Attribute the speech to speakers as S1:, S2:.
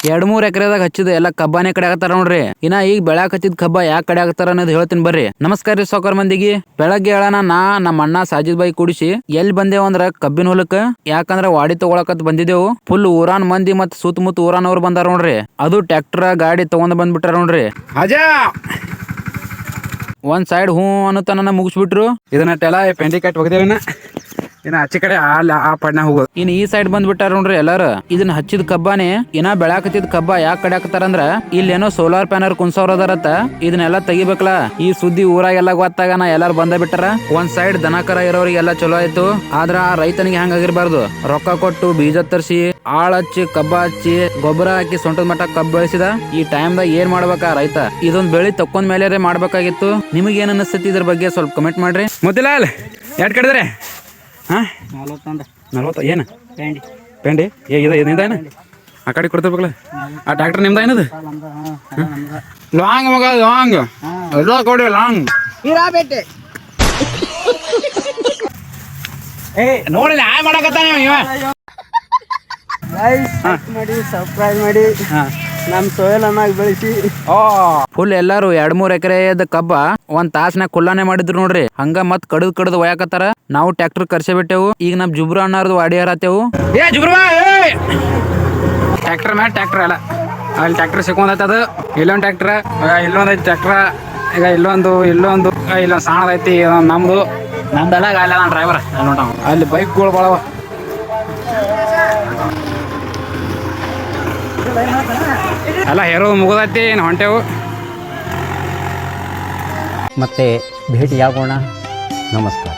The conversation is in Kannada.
S1: 2-3 ಎಕರೆದಾಗ ಹಚ್ಚಿದ ಎಲ್ಲ ಕಬ್ಬಾನೇ ಕಡೆ ಆಗತ್ತಾರ ನೋಡ್ರಿ. ಇನ್ನ ಈಗ ಬೆಳ್ಯಾಕ ಹಚ್ಚಿದ ಕಬ್ಬ ಯಾಕೆ ಕಡೆ ಆಗತ್ತಾರ ಅನ್ನೋದು ಹೇಳ್ತೀನಿ ಬರ್ರಿ. ನಮಸ್ಕಾರ ರೀ ಸಾವ್ಕಾರ ಮಂದಿಗೆ. ಬೆಳಗ್ಗೆ ಹೇಳೋಣ ನಮ್ಮ ಅಣ್ಣ ಸಾಜಿದ್ ಬಾಯಿ ಕೂಡಿಸಿ ಎಲ್ಲಿ ಬಂದೇವು ಅಂದ್ರ ಕಬ್ಬಿನ ಹೊಲಕ್ಕ. ಯಾಕಂದ್ರ ವಾಡಿ ತಗೊಳಕತ್ ಬಂದಿದ್ದೇವು. ಫುಲ್ ಊರಾನ್ ಮಂದಿ ಮತ್ ಸುತ್ತಮುತ್ತ ಊರಾನವ್ರು ಬಂದಾರ ನೋಡ್ರಿ. ಅದು ಟ್ರ್ಯಾಕ್ಟರ್ ಗಾಡಿ ತಗೊಂಡ್ ಬಂದ್ಬಿಟ್ಟಾರ ನೋಡ್ರಿ. ಅಜಾ ಒಂದ್ ಸೈಡ್ ಹೂ ಅನ್ನೋತನ ಮುಗಿಸ್ಬಿಟ್ರು. ಇದನ್ನಟ್ಟೆಲ್ಲ ಪೆಂಡಿ ಕಟ್ ಹೋಗ್ದೇವನ ಇನ್ನ ಆಚೆ ಕಡೆ ಆ ಪಡ್ನ ಹೋಗೋದು. ಇನ್ ಈ ಸೈಡ್ ಬಂದ್ಬಿಟ್ಟಾರ ನೋಡ್ರಿ ಎಲ್ಲಾರು. ಇದನ್ನ ಹಚ್ಚಿದ ಕಬ್ಬಾನೆ ಇನ್ನ ಬೆಳಾಕತ್ತಿದ್ ಕಬ್ಬ ಯಾಕೆ ಕಡೆ ಹಾಕ್ತಾರಂದ್ರ ಇಲ್ಲೇನೋ ಸೋಲಾರ್ ಪ್ಯಾನಲ್ ಕುನ್ಸವ್ರ ಅದಾರತ್ತ. ಇದನ್ನೆಲ್ಲ ತೆಗಿಬೇಕಲ್ಲ. ಈ ಸುದ್ದಿ ಊರಾಗೆಲ್ಲ ಗೊತ್ತಾಗ ಎಲ್ಲಾರು ಬಂದ ಬಿಟ್ಟಾರ. ಒಂದ್ ಸೈಡ್ ದನಕರ ಇರೋರಿಗೆಲ್ಲ ಚಲೋ ಆಯ್ತು. ಆದ್ರ ಆ ರೈತನಿಗೆ ಹಂಗ ಆಗಿರ್ಬಾರ್ದು. ರೊಕ್ಕ ಕೊಟ್ಟು ಬೀಜ ತರ್ಸಿ ಆಳ್ ಹಚ್ಚಿ ಕಬ್ಬ ಹಚ್ಚಿ ಗೊಬ್ಬರ ಹಾಕಿ ಸೊಂಟದ ಮಟ್ಟ ಕಬ್ಬು ಬೆಳೆಸಿದ. ಈ ಟೈಮ್ದಾಗ ಏನ್ ಮಾಡ್ಬೇಕಾ ರೈತ? ಇದೊಂದ್ ಬೆಳಿ ತಕ್ಕೊಂಡ್ ಮೇಲೆ ಮಾಡ್ಬೇಕಾಗಿತ್ತು. ನಿಮಗೆ ಏನ್ ಅನಿಸ್ತೈತಿ ಇದ್ರ ಬಗ್ಗೆ ಸ್ವಲ್ಪ ಕಮೆಂಟ್ ಮಾಡ್ರಿ. ಮೊದಲಾಲ್ ಎಟ್ ಕಡಿದ್ರೆ ಹಾ 40 ಏನು ಪೆಂಡಿ ಏನಿಂದ ಆ ಕಡೆ ಕೊಡ್ತಿರ್ಬೇಕಲ್ಲ. ಆ ಟ್ರ್ಯಾಕ್ಟರ್ ನಿಮ್ದ ಏನದು? ಲಾಂಗ್ ಮಗ ಲಾಂಗ್ ಎಲ್ಲ ಕೊಡಿ ಲಾಂಗ್ ನೋಡಿ ಮಾಡಕತ್ತಾನೆ
S2: ಮಾಡಿ ಸಬ್ಸ್ಕ್ರೈಬ್ ಮಾಡಿ ನಮ್ ಸೋಯಲ್ ಅನ್ನಾಗಿ ಬೆಳೆಸಿ.
S1: ಫುಲ್ ಎಲ್ಲಾರು 2-3 ಎಕರೆದ ಕಬ್ಬ ಒಂದ್ ತಾಸ್ನಾಗ ಕುಲ್ಲಾನೆ ಮಾಡಿದ್ರು ನೋಡ್ರಿ. ಹಂಗ ಮತ್ ಕಡದ್ ಒಯಾಕತ್ತಾರ. ನಾವು ಟ್ರ್ಯಾಕ್ಟರ್ ಕರ್ಸೆ ಬಿಟ್ಟೆವು. ಈಗ ನಮ್ ಜುಬ್ರ ಅಣ್ಣಾರ್ದು ವಾಡಿ ಹರತ್ತೇವು. ಟ್ರ್ಯಾಕ್ಟರ್ ಮ್ಯಾಲ ಟ್ರ್ಯಾಕ್ಟರ್ ಅಲ್ಲ ಅಲ್ಲಿ ಟ್ರ್ಯಾಕ್ಟರ್ ಸಿಕ್ಕೊಂದೈತದ. ಇಲ್ಲೊಂದ್ ಟ್ರ್ಯಾಕ್ಟರ್ ಇಲ್ಲೊಂದೈತಿ ಟ್ರ್ಯಾಕ್ಟರ್. ಈಗ ಇಲ್ಲೊಂದು ಸಾಣದೈತಿ ನಮ್ದೆಲ್ಲ ಅಲ್ಲ ನಾನು ಡ್ರೈವರ್. ಅಲ್ಲಿ ನೋಡ ಅಲ್ಲಿ ಬೈಕ್ಗಳು ಭಾಳವ. ಎಲ್ಲ ಹೇರೋದು ಮುಗಿದೈತಿ. ಹೊಂಟೆವು
S3: ಮತ್ತೆ ಭೇಟಿಯಾಗೋಣ. ನಮಸ್ಕಾರ.